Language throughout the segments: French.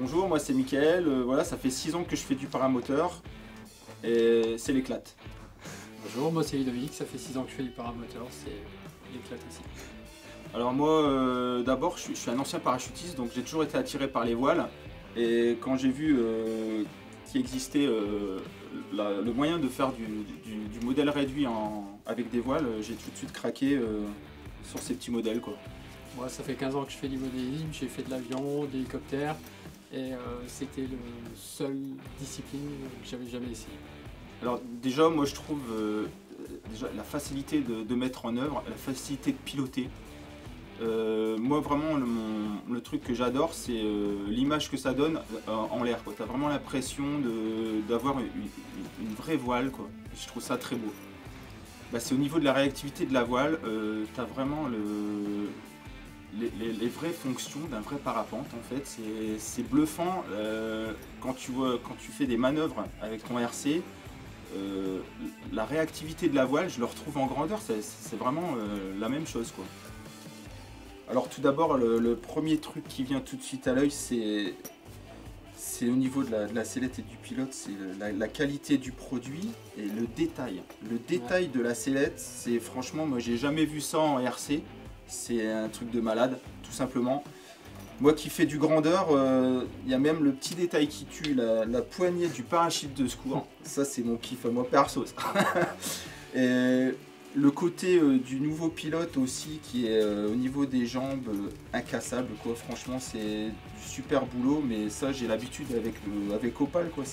Bonjour, moi c'est Mickaël, voilà, ça fait 6 ans que je fais du paramoteur et c'est l'éclate. Bonjour, moi c'est Ludovic, ça fait 6 ans que je fais du paramoteur, c'est l'éclate aussi. Alors moi d'abord je suis un ancien parachutiste, donc j'ai toujours été attiré par les voiles et quand j'ai vu qu'il existait le moyen de faire du modèle réduit avec des voiles, j'ai tout de suite craqué sur ces petits modèles, quoi. Moi ça fait 15 ans que je fais du modélisme, j'ai fait de l'avion, de l'hélicoptère et c'était la seule discipline que j'avais jamais essayé. Alors déjà moi je trouve déjà la facilité de mettre en œuvre, la facilité de piloter. Moi vraiment le truc que j'adore c'est l'image que ça donne en l'air. Tu as vraiment l'impression d'avoir une vraie voile, quoi. Je trouve ça très beau. Bah, c'est au niveau de la réactivité de la voile, tu as vraiment les vraies fonctions d'un vrai parapente en fait. C'est bluffant quand tu fais des manœuvres avec ton RC. La réactivité de la voile, je le retrouve en grandeur, c'est vraiment la même chose, quoi. Alors tout d'abord, le premier truc qui vient tout de suite à l'œil, c'est au niveau de la sellette et du pilote, c'est la qualité du produit et le détail. Le détail de la sellette, c'est franchement, moi j'ai jamais vu ça en RC, c'est un truc de malade, tout simplement. Moi qui fais du grandeur, il y a même le petit détail qui tue, la poignée du parachute de secours. Ça c'est mon kiff, moi perso. Et le côté du nouveau pilote aussi qui est au niveau des jambes incassable, quoi. Franchement c'est du super boulot, mais ça j'ai l'habitude avec Opal, quoi.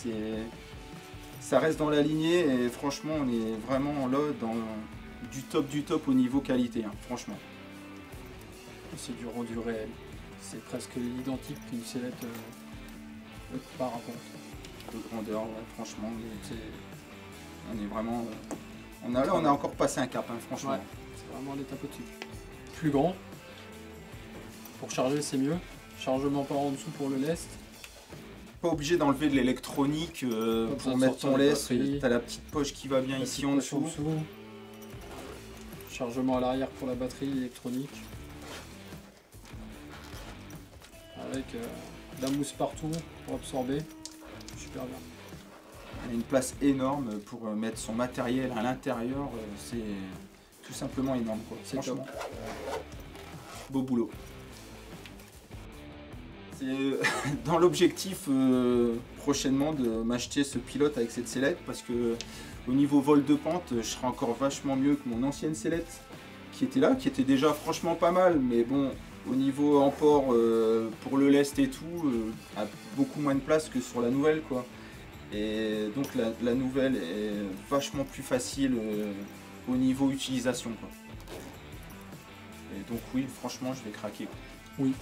Ça reste dans la lignée et franchement on est vraiment là dans du top au niveau qualité, hein, franchement. C'est du rendu réel. C'est presque identique qu'une sellette parapente. De grandeur, ouais, franchement, on est vraiment... on a encore passé un cap, hein, franchement. Ouais, c'est vraiment l'étape au-dessus. Plus grand. Pour charger, c'est mieux. Chargement par en dessous pour le lest. Pas obligé d'enlever de l'électronique pour mettre ton lest. T'as la petite poche qui va bien ici en dessous. Chargement à l'arrière pour la batterie électronique. Avec de la mousse partout pour absorber, super bien. Il y a une place énorme pour mettre son matériel à l'intérieur, c'est tout simplement énorme, quoi. C'est franchement beau boulot. C'est dans l'objectif prochainement de m'acheter ce pilote avec cette sellette, parce que au niveau vol de pente, je serai encore vachement mieux que mon ancienne sellette qui était là, qui était déjà franchement pas mal, mais bon, au niveau emport pour le lest et tout, a beaucoup moins de place que sur la nouvelle, quoi. Et donc la nouvelle est vachement plus facile au niveau utilisation, quoi. Et donc oui, franchement je vais craquer, quoi. Oui.